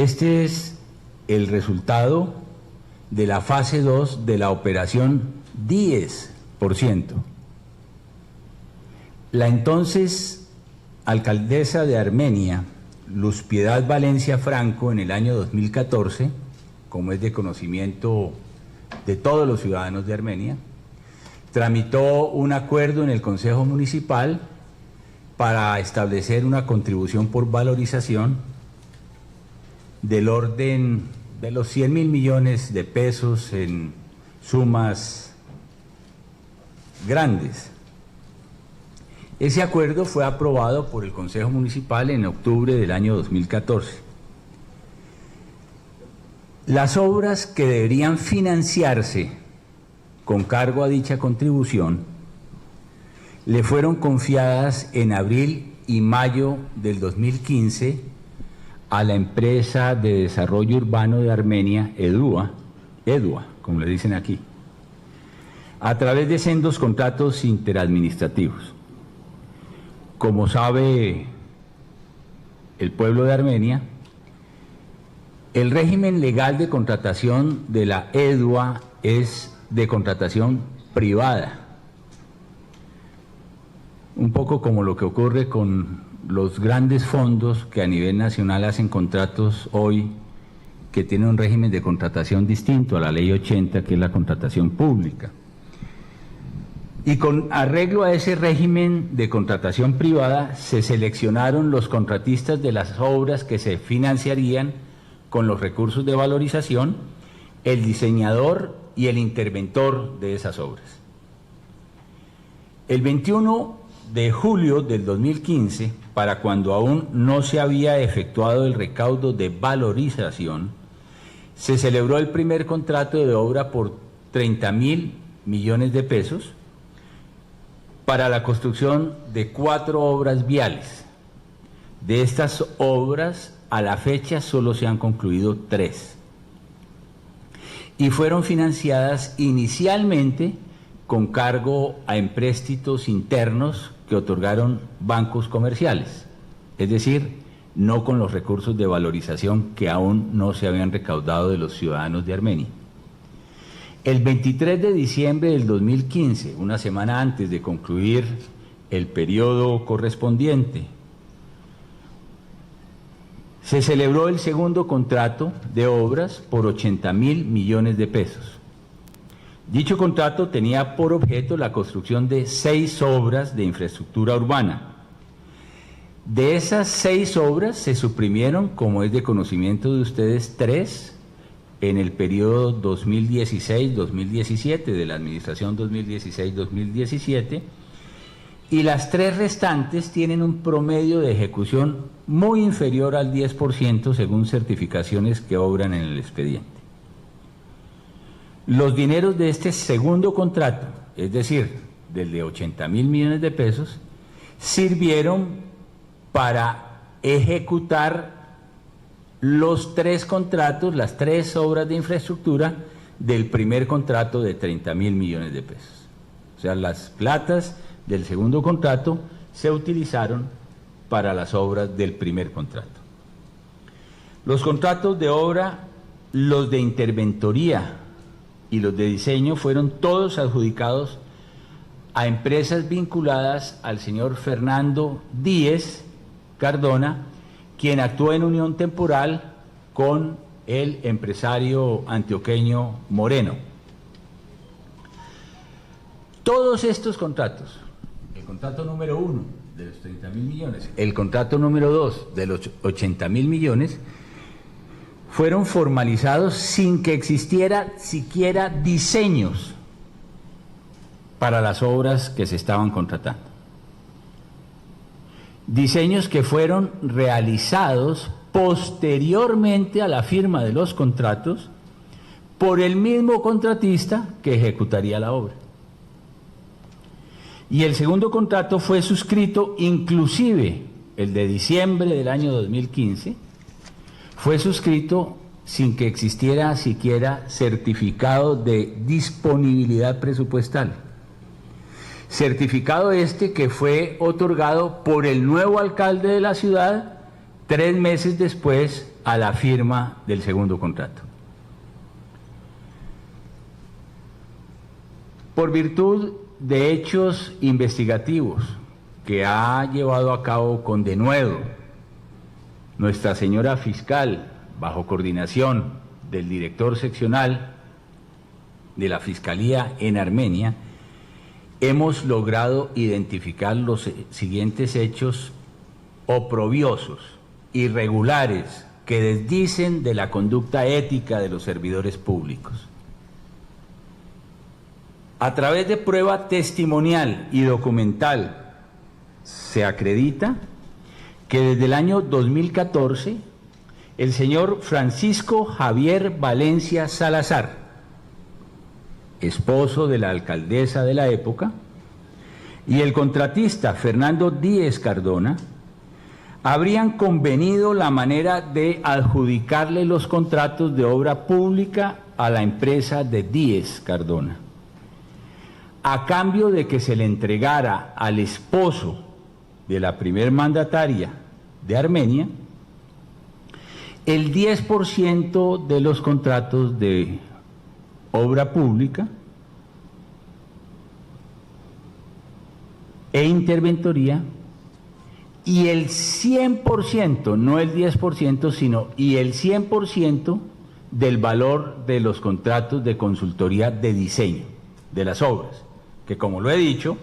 Este es el resultado de la fase 2 de la operación 10%. La entonces alcaldesa de Armenia, Luz Piedad Valencia Franco, en el año 2014, como es de conocimiento de todos los ciudadanos de Armenia, tramitó un acuerdo en el Consejo Municipal para establecer una contribución por valorización del orden de los 100.000 millones de pesos en sumas grandes. Ese acuerdo fue aprobado por el Consejo Municipal en octubre del año 2014. Las obras que deberían financiarse con cargo a dicha contribución le fueron confiadas en abril y mayo del 2015 a la empresa de desarrollo urbano de Armenia, EDUA, como le dicen aquí, a través de sendos contratos interadministrativos. Como sabe el pueblo de Armenia, el régimen legal de contratación de la EDUA es de contratación privada, un poco como lo que ocurre con los grandes fondos que a nivel nacional hacen contratos hoy, que tienen un régimen de contratación distinto a la Ley 80, que es la contratación pública. Y con arreglo a ese régimen de contratación privada, se seleccionaron los contratistas de las obras que se financiarían con los recursos de valorización, el diseñador y el interventor de esas obras. El 21 de julio del 2015, para cuando aún no se había efectuado el recaudo de valorización, se celebró el primer contrato de obra por 30.000 millones de pesos para la construcción de 4 obras viales. De estas obras, a la fecha solo se han concluido 3. Y fueron financiadas inicialmente con cargo a empréstitos internos que otorgaron bancos comerciales, es decir, no con los recursos de valorización que aún no se habían recaudado de los ciudadanos de Armenia. El 23 de diciembre del 2015, una semana antes de concluir el periodo correspondiente, se celebró el segundo contrato de obras por 80.000 millones de pesos. Dicho contrato tenía por objeto la construcción de 6 obras de infraestructura urbana. De esas 6 obras se suprimieron, como es de conocimiento de ustedes, 3 en el periodo 2016-2017, de la administración 2016-2017, y las 3 restantes tienen un promedio de ejecución muy inferior al 10% según certificaciones que obran en el expediente. Los dineros de este segundo contrato, es decir, del de 80.000 millones de pesos, sirvieron para ejecutar los 3 contratos, las 3 obras de infraestructura del primer contrato de 30.000 millones de pesos. O sea, las platas del segundo contrato se utilizaron para las obras del primer contrato. Los contratos de obra, los de interventoría y los de diseño fueron todos adjudicados a empresas vinculadas al señor Fernando Díez Cardona, quien actuó en unión temporal con el empresario antioqueño Moreno. Todos estos contratos, el contrato número 1 de los 30.000 millones, el contrato número 2 de los 80.000 millones, fueron formalizados sin que existiera siquiera diseños para las obras que se estaban contratando. Diseños que fueron realizados posteriormente a la firma de los contratos por el mismo contratista que ejecutaría la obra. Y el segundo contrato fue suscrito, inclusive el de diciembre del año 2015, fue suscrito sin que existiera siquiera certificado de disponibilidad presupuestal. Certificado este que fue otorgado por el nuevo alcalde de la ciudad, 3 meses después a la firma del segundo contrato. Por virtud de hechos investigativos que ha llevado a cabo con denuedo nuestra señora fiscal, bajo coordinación del director seccional de la Fiscalía en Armenia, hemos logrado identificar los siguientes hechos oprobiosos, irregulares, que desdicen de la conducta ética de los servidores públicos. A través de prueba testimonial y documental se acredita que desde el año 2014 el señor Francisco Javier Valencia Salazar, esposo de la alcaldesa de la época, y el contratista Fernando Díez Cardona habrían convenido la manera de adjudicarle los contratos de obra pública a la empresa de Díez Cardona, a cambio de que se le entregara al esposo de la primer mandataria de Armenia el 10% de los contratos de obra pública e interventoría, y el 100%, no el 10%, sino y el 100% del valor de los contratos de consultoría de diseño de las obras, que como lo he dicho,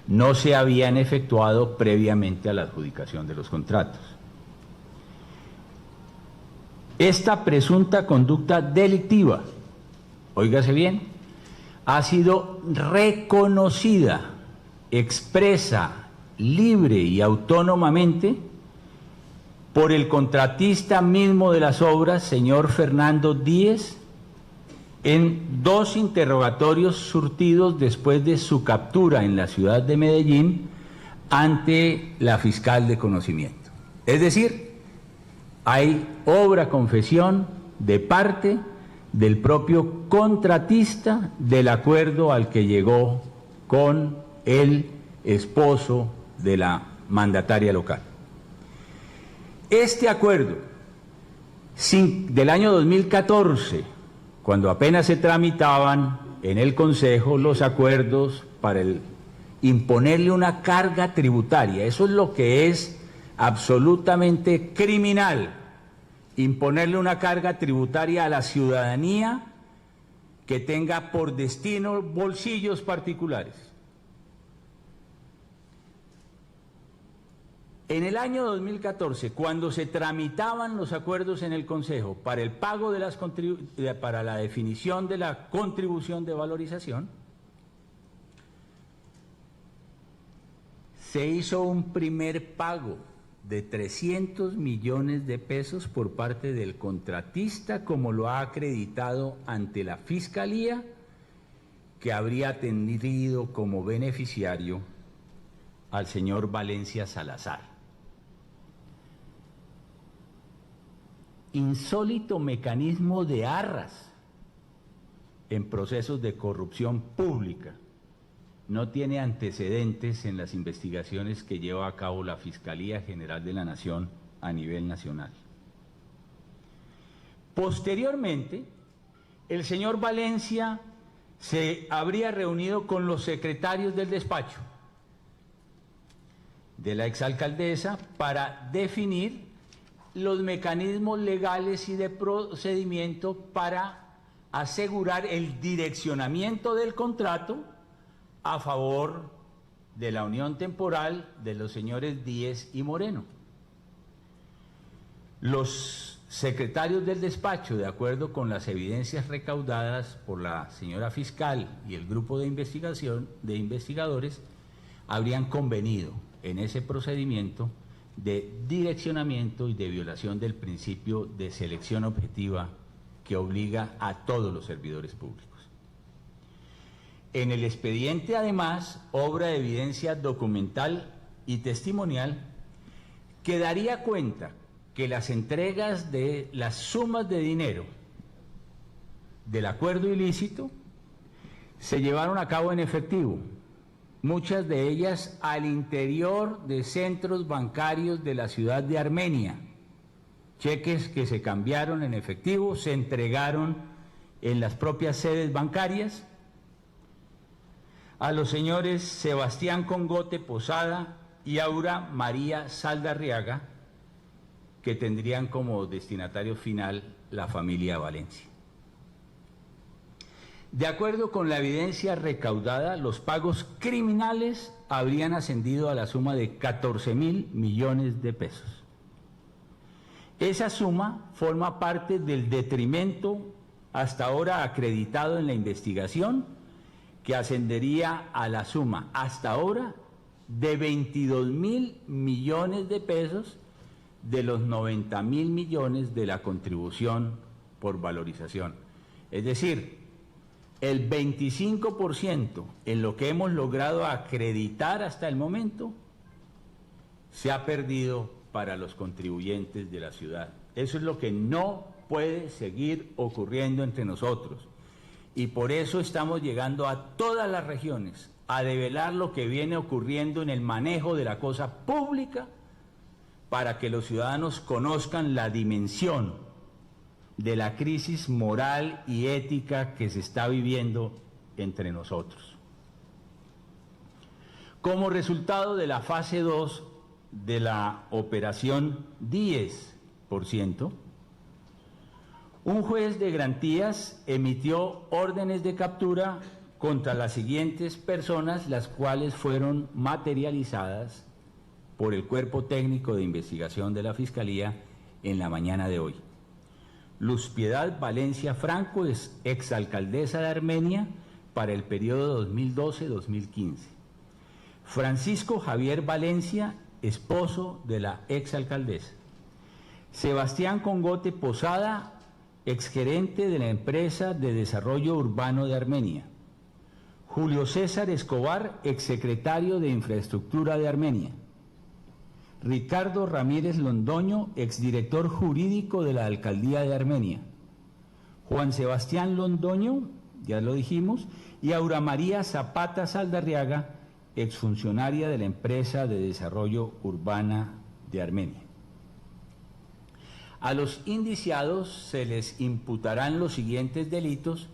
no se habían efectuado previamente a la adjudicación de los contratos. Esta presunta conducta delictiva, óigase bien, ha sido reconocida, expresa, libre y autónomamente por el contratista mismo de las obras, señor Fernando Díez, en 2 interrogatorios surtidos después de su captura en la ciudad de Medellín ante la fiscal de conocimiento. Es decir, hay obra confesión de parte del propio contratista del acuerdo al que llegó con el esposo de la mandataria local. Este acuerdo del año 2014, cuando apenas se tramitaban en el Consejo los acuerdos para imponerle una carga tributaria, eso es lo que es absolutamente criminal, imponerle una carga tributaria a la ciudadanía que tenga por destino bolsillos particulares. En el año 2014, cuando se tramitaban los acuerdos en el Consejo para el pago de para la definición de la contribución de valorización, se hizo un primer pago de 300 millones de pesos por parte del contratista, como lo ha acreditado ante la Fiscalía, que habría tenido como beneficiario al señor Valencia Salazar. Insólito mecanismo de arras en procesos de corrupción pública. No tiene antecedentes en las investigaciones que lleva a cabo la Fiscalía General de la Nación a nivel nacional. Posteriormente, el señor Valencia se habría reunido con los secretarios del despacho de la exalcaldesa para definir los mecanismos legales y de procedimiento para asegurar el direccionamiento del contrato a favor de la unión temporal de los señores Díez y Moreno. Los secretarios del despacho, de acuerdo con las evidencias recaudadas por la señora fiscal y el grupo de investigación de investigadores, habrían convenido en ese procedimiento de direccionamiento y de violación del principio de selección objetiva que obliga a todos los servidores públicos. En el expediente, además, obra evidencia documental y testimonial que daría cuenta que las entregas de las sumas de dinero del acuerdo ilícito se llevaron a cabo en efectivo, muchas de ellas al interior de centros bancarios de la ciudad de Armenia. Cheques que se cambiaron en efectivo, se entregaron en las propias sedes bancarias. A los señores Sebastián Congote Posada y Aura María Saldarriaga, que tendrían como destinatario final la familia Valencia. De acuerdo con la evidencia recaudada, los pagos criminales habrían ascendido a la suma de 14.000 millones de pesos. Esa suma forma parte del detrimento hasta ahora acreditado en la investigación, que ascendería a la suma hasta ahora de 22.000 millones de pesos de los 90.000 millones de la contribución por valorización. Es decir, el 25% en lo que hemos logrado acreditar hasta el momento se ha perdido para los contribuyentes de la ciudad. Eso es lo que no puede seguir ocurriendo entre nosotros. Y por eso estamos llegando a todas las regiones a develar lo que viene ocurriendo en el manejo de la cosa pública, para que los ciudadanos conozcan la dimensión de la crisis moral y ética que se está viviendo entre nosotros. Como resultado de la fase 2 de la operación 10%, un juez de garantías emitió órdenes de captura contra las siguientes personas, las cuales fueron materializadas por el Cuerpo Técnico de Investigación de la Fiscalía en la mañana de hoy. Luz Piedad Valencia Franco es exalcaldesa de Armenia para el periodo 2012-2015. Francisco Javier Valencia, esposo de la exalcaldesa. Sebastián Congote Posada, exgerente de la Empresa de Desarrollo Urbano de Armenia. Julio César Escobar, exsecretario de Infraestructura de Armenia. Ricardo Ramírez Londoño, exdirector jurídico de la Alcaldía de Armenia. Juan Sebastián Londoño, ya lo dijimos, y Aura María Zapata Saldarriaga, exfuncionaria de la Empresa de Desarrollo Urbana de Armenia. A los indiciados se les imputarán los siguientes delitos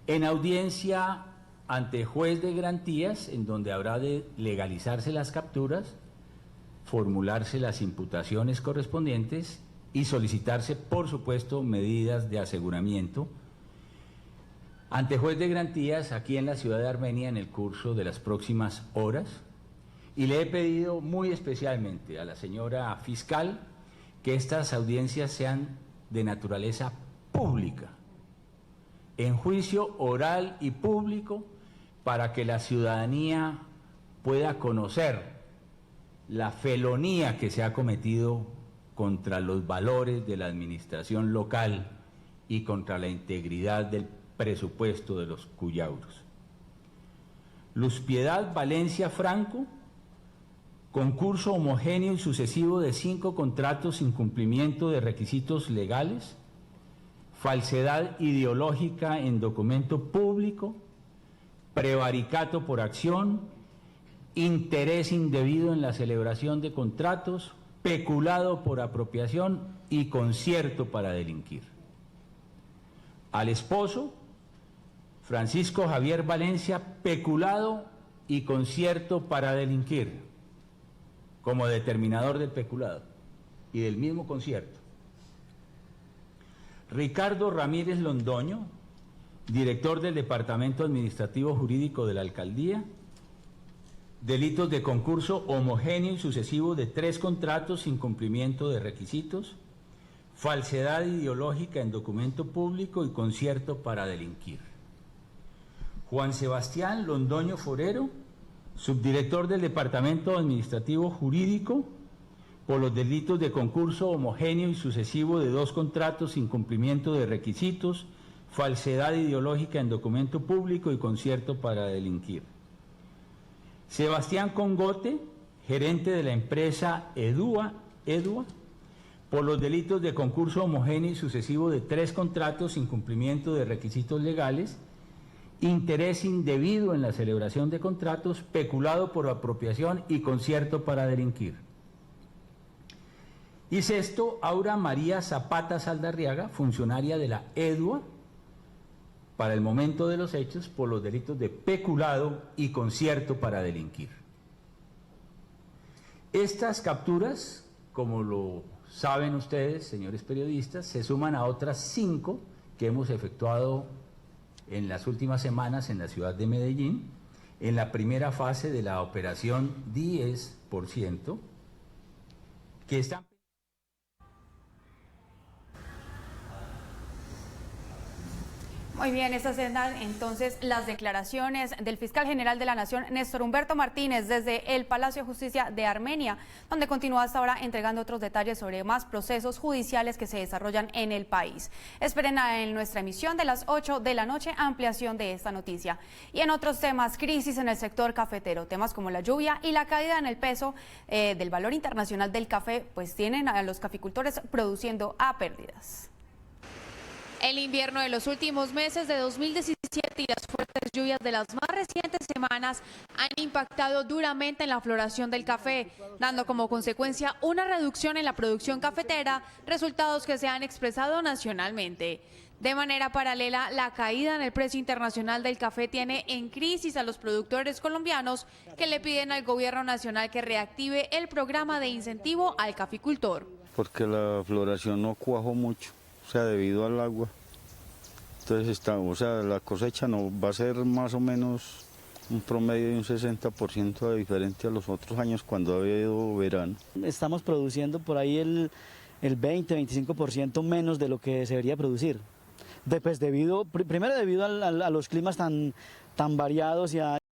en audiencia ante juez de garantías, en donde habrá de legalizarse las capturas, formularse las imputaciones correspondientes y solicitarse, por supuesto, medidas de aseguramiento ante juez de garantías aquí en la ciudad de Armenia en el curso de las próximas horas. Y le he pedido muy especialmente a la señora fiscal que estas audiencias sean de naturaleza pública, en juicio oral y público, para que la ciudadanía pueda conocer la felonía que se ha cometido contra los valores de la administración local y contra la integridad del presupuesto de los cuyauros. Luz Piedad Valencia Franco, concurso homogéneo y sucesivo de 5 contratos sin cumplimiento de requisitos legales, falsedad ideológica en documento público, prevaricato por acción, interés indebido en la celebración de contratos, peculado por apropiación y concierto para delinquir. Al esposo, Francisco Javier Valencia, peculado y concierto para delinquir, como determinador del peculado y del mismo concierto. Ricardo Ramírez Londoño, director del Departamento Administrativo Jurídico de la Alcaldía, delitos de concurso homogéneo y sucesivo de 3 contratos sin cumplimiento de requisitos, falsedad ideológica en documento público y concierto para delinquir. Juan Sebastián Londoño Forero, subdirector del Departamento Administrativo Jurídico, por los delitos de concurso homogéneo y sucesivo de 2 contratos sin cumplimiento de requisitos, falsedad ideológica en documento público y concierto para delinquir. Sebastián Congote, gerente de la empresa Edua, por los delitos de concurso homogéneo y sucesivo de 3 contratos sin cumplimiento de requisitos legales interés indebido en la celebración de contratos, peculado por apropiación y concierto para delinquir. Y sexto, Aura María Zapata Saldarriaga, funcionaria de la EDUA, para el momento de los hechos, por los delitos de peculado y concierto para delinquir. Estas capturas, como lo saben ustedes, señores periodistas, se suman a otras 5 que hemos efectuado en las últimas semanas en la ciudad de Medellín, en la primera fase de la operación 10%, que están... Muy bien, estas eran entonces las declaraciones del fiscal general de la Nación, Néstor Humberto Martínez, desde el Palacio de Justicia de Armenia, donde continúa hasta ahora entregando otros detalles sobre más procesos judiciales que se desarrollan en el país. Esperen en nuestra emisión de las 8 de la noche ampliación de esta noticia. Y en otros temas, crisis en el sector cafetero, temas como la lluvia y la caída en el peso del valor internacional del café, pues tienen a los caficultores produciendo a pérdidas. El invierno de los últimos meses de 2017 y las fuertes lluvias de las más recientes semanas han impactado duramente en la floración del café, dando como consecuencia una reducción en la producción cafetera, resultados que se han expresado nacionalmente. De manera paralela, la caída en el precio internacional del café tiene en crisis a los productores colombianos que le piden al gobierno nacional que reactive el programa de incentivo al caficultor. Porque la floración no cuajó mucho. O sea, debido al agua. Entonces, la cosecha no va a ser más o menos un promedio de un 60% diferente a los otros años cuando ha habido verano. Estamos produciendo por ahí el 20-25% menos de lo que se debería producir. Primero debido a los climas tan variados y a